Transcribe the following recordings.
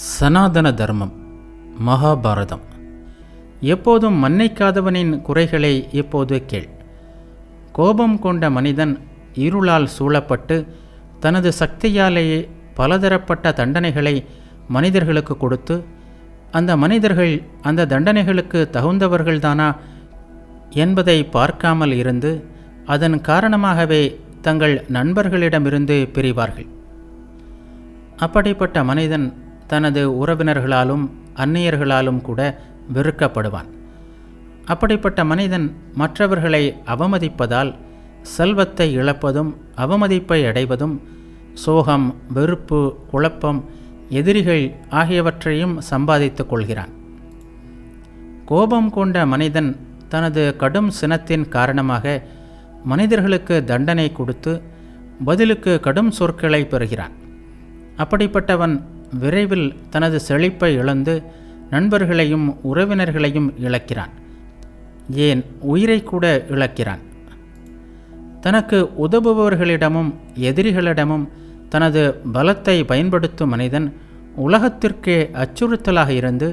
சனாதன தர்மம். மகாபாரதம். எப்போதும் மன்னிக்காதவனின் குறைகளை இப்போது கேள். கோபம் கொண்ட மனிதன் இருளால் சூழப்பட்டு தனது சக்தியாலேயே பலதரப்பட்ட தண்டனைகளை மனிதர்களுக்கு கொடுத்து, அந்த மனிதர்கள் அந்த தண்டனைகளுக்கு தகுந்தவர்கள்தானா என்பதை பார்க்காமல் இருந்து அதன் காரணமாகவே தங்கள் நண்பர்களிடமிருந்து பிரிவார்கள். அப்படிப்பட்ட மனிதன் தனது உறவினர்களாலும் அந்நியர்களாலும் கூட வெறுக்கப்படுவான். அப்படிப்பட்ட மனிதன் மற்றவர்களை அவமதிப்பதால் செல்வத்தை இழப்பதும் அவமதிப்பை அடைவதும், சோகம், வெறுப்பு, குழப்பம், எதிரிகள் ஆகியவற்றையும் சம்பாதித்து கொள்கிறான். கோபம் கொண்ட மனிதன் தனது கடும் சினத்தின் காரணமாக மனிதர்களுக்கு தண்டனை கொடுத்து பதிலுக்கு கடும் சொற்களை பெறுகிறான். அப்படிப்பட்டவன் விரைவில் தனது செழிப்பை இழந்து நண்பர்களையும் உறவினர்களையும் இழக்கிறான். ஏன் உயிரை கூட இழக்கிறான். தனக்கு உதவுபவர்களிடமும் எதிரிகளிடமும் தனது பலத்தை பயன்படுத்தும் மனிதன் உலகத்திற்கே அச்சுறுத்தலாக இருந்து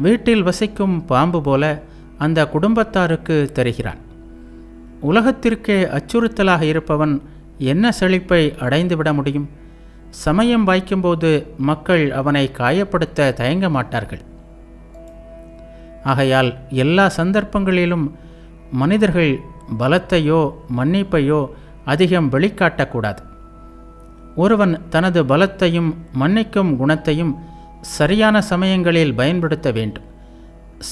வீட்டில் வசிக்கும் பாம்பு போல அந்த குடும்பத்தாருக்கு தெரிகிறான். உலகத்திற்கே அச்சுறுத்தலாக இருப்பவன் என்ன செழிப்பை அடைந்துவிட முடியும்? சமயம் வாய்க்கும்போது மக்கள் அவனை காயப்படுத்த தயங்க மாட்டார்கள். ஆகையால் எல்லா சந்தர்ப்பங்களிலும் மனிதர்கள் பலத்தையோ மன்னிப்பையோ அதிகம் வெளிக்காட்டக்கூடாது. ஒருவன் தனது பலத்தையும் மன்னிக்கும் குணத்தையும் சரியான சமயங்களில் பயன்படுத்த வேண்டும்.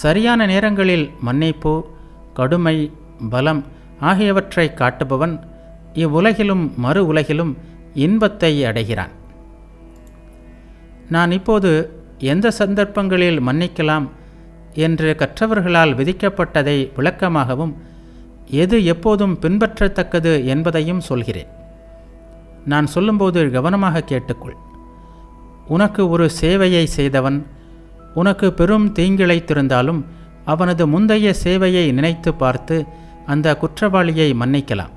சரியான நேரங்களில் மன்னிப்பு, கடுமை, பலம் ஆகியவற்றை காட்டுபவன் இவ்வுலகிலும் மறு உலகிலும் இன்பத்தை அடைகிறான். நான் இப்போது எந்த சந்தர்ப்பங்களில் மன்னிக்கலாம் என்று கற்றவர்களால் விதிக்கப்பட்டதை விளக்கமாகவும் எது எப்போதும் பின்பற்றத்தக்கது என்பதையும் சொல்கிறேன். நான் சொல்லும்போது கவனமாக கேட்டுக்கொள். உனக்கு ஒரு சேவையை செய்தவன் உனக்கு பெரும் தீங்கிழைத்திருந்தாலும் அவனது முந்தைய சேவையை நினைத்து பார்த்து அந்த குற்றவாளியை மன்னிக்கலாம்.